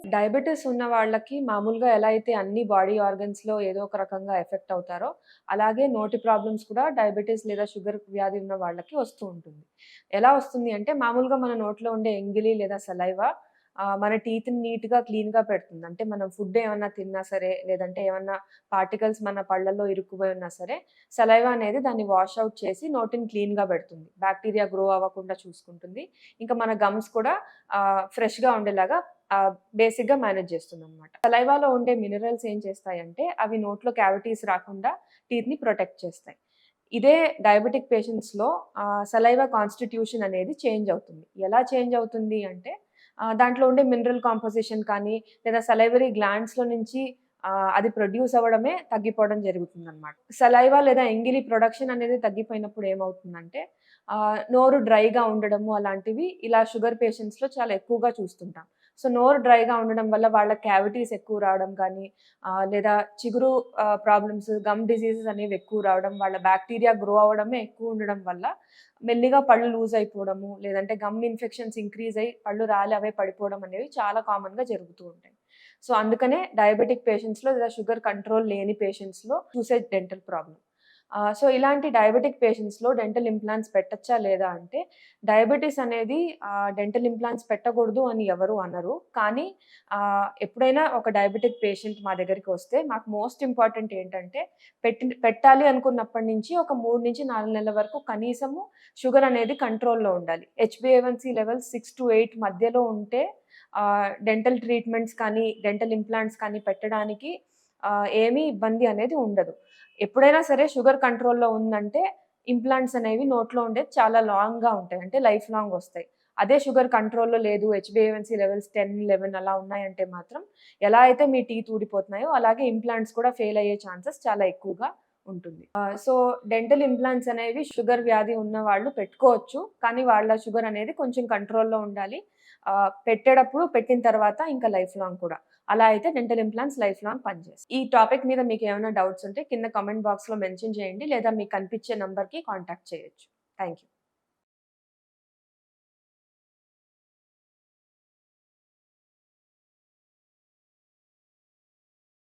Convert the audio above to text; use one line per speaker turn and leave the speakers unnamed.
Diabetes ఉన్న వాళ్ళకి మామూలుగా ఎలా అయితే అన్ని బాడీ ఆర్గన్స్‌లో ఏదో ఒక రకంగా ఎఫెక్ట్ అవుతారో, అలాగే నోటి ప్రాబ్లమ్స్ కూడా డయాబెటిస్ లేదా షుగర్ వ్యాధి ఉన్న వాళ్ళకి వస్తూ ఉంటుంది. ఎలా వస్తుంది అంటే మామూలుగా మన నోట్లో ఉండే ఎంగిలి లేదా సలైవా మన టీత్‌ని నీట్‌గా, క్లీన్‌గా పెడుతుంది. అంటే మనం ఫుడ్ ఏమన్నా తిన్నా సరే, లేదంటే ఏమన్నా పార్టికల్స్ మన పళ్ళలో ఇరుక్కుపోయి ఉన్నా సరే, సలైవా అనేది దాన్ని వాష్ ఔట్ చేసి నోటిని క్లీన్‌గా పెడుతుంది. బాక్టీరియా గ్రో అవ్వకుండా చూసుకుంటుంది. ఇంకా మన గమ్స్ కూడా ఫ్రెష్‌గా ఉండేలాగా బేసిక్‌గా మేనేజ్ చేస్తుందనమాట. సలైవాలో ఉండే మినరల్స్ ఏం చేస్తాయంటే, అవి నోట్లో క్యావిటీస్ రాకుండా టీత్‌ని ప్రొటెక్ట్ చేస్తాయి. ఇదే డయాబెటిక్ పేషెంట్స్‌లో సలైవా కాన్స్టిట్యూషన్ అనేది చేంజ్ అవుతుంది. ఎలా చేంజ్ అవుతుంది అంటే, దాంట్లో ఉండే మినరల్ కాంపోజిషన్ కానీ, లేదా సలైవరీ గ్లాండ్స్‌లో నుంచి అది ప్రొడ్యూస్ అవ్వడమే తగ్గిపోవడం జరుగుతుందనమాట. సలైవా లేదా ఎంగిలి ప్రొడక్షన్ అనేది తగ్గిపోయినప్పుడు ఏమవుతుందంటే, నోరు డ్రైగా ఉండడము అలాంటివి ఇలా షుగర్ పేషెంట్స్‌లో చాలా ఎక్కువగా చూస్తుంటాం. సో, నోరు డ్రైగా ఉండడం వల్ల వాళ్ళ క్యావిటీస్ ఎక్కువ రావడం కానీ, లేదా చిగురు ప్రాబ్లమ్స్, గమ్ డిసీజెస్ అనేవి ఎక్కువ రావడం, వాళ్ళ బాక్టీరియా గ్రో అవ్వడమే ఎక్కువ ఉండడం వల్ల, మెల్లిగా పళ్ళు లూజ్ అయిపోవడము, లేదంటే గమ్ ఇన్ఫెక్షన్స్ ఇంక్రీజ్ అయ్యి పళ్ళు రాలి అవే పడిపోవడం అనేవి చాలా కామన్‌గా జరుగుతూ ఉంటాయి. సో, అందుకనే డయాబెటిక్ పేషెంట్స్‌లో లేదా షుగర్ కంట్రోల్ లేని పేషెంట్స్‌లో చూసే డెంటల్ ప్రాబ్లమ్. సో, ఇలాంటి డయాబెటిక్ పేషెంట్స్‌లో డెంటల్ ఇంప్లాంట్స్ పెట్టచ్చా లేదా అంటే, డయాబెటిస్ అనేది డెంటల్ ఇంప్లాంట్స్ పెట్టకూడదు అని ఎవరు అనరు. కానీ ఎప్పుడైనా ఒక డయాబెటిక్ పేషెంట్ మా దగ్గరికి వస్తే మాకు మోస్ట్ ఇంపార్టెంట్ ఏంటంటే, పెట్టాలి అనుకున్నప్పటి నుంచి ఒక 3-4 నెలల వరకు కనీసము షుగర్ అనేది కంట్రోల్‌లో ఉండాలి. హెచ్‌బీఏవన్సీ లెవెల్స్ 6-8 మధ్యలో ఉంటే డెంటల్ ట్రీట్మెంట్స్ కానీ, డెంటల్ ఇంప్లాంట్స్ కానీ పెట్టడానికి ఏమీ ఇబ్బంది అనేది ఉండదు. ఎప్పుడైనా సరే షుగర్ కంట్రోల్‌లో ఉందంటే, ఇంప్లాంట్స్ అనేవి నోట్లో ఉండేది చాలా లాంగ్‌గా ఉంటాయి. అంటే లైఫ్ లాంగ్ ఒస్తాయి. అదే షుగర్ కంట్రోల్‌లో లేదు, హెచ్‌బీఏవన్సీ లెవెల్స్ 10, 11 అలా ఉన్నాయంటే మాత్రం, ఎలా అయితే మీ టీత్ ఊడిపోతున్నాయో, అలాగే ఇంప్లాంట్స్ కూడా ఫెయిల్ అయ్యే ఛాన్సెస్ చాలా ఎక్కువగా ఉంటుంది. సో, డెంటల్ ఇంప్లాంట్స్ అనేవి షుగర్ వ్యాధి ఉన్న వాళ్ళు పెట్టుకోవచ్చు. కానీ వాళ్ళ షుగర్ అనేది కొంచెం కంట్రోల్‌లో ఉండాలి. పెట్టేటప్పుడు, పెట్టిన తర్వాత ఇంకా లైఫ్ లాంగ్ కూడా. అలా అయితే డెంటల్ ఇంప్లాంట్స్ లైఫ్ లాంగ్ పనిచేస్తాయి. ఈ టాపిక్ మీద మీకేమైనా డౌట్స్ ఉంటే కింద కామెంట్ బాక్స్‌లో మెన్షన్ చేయండి. లేదా మీకు కనిపించే నంబర్‌కి కాంటాక్ట్ చేయొచ్చు. Thank you.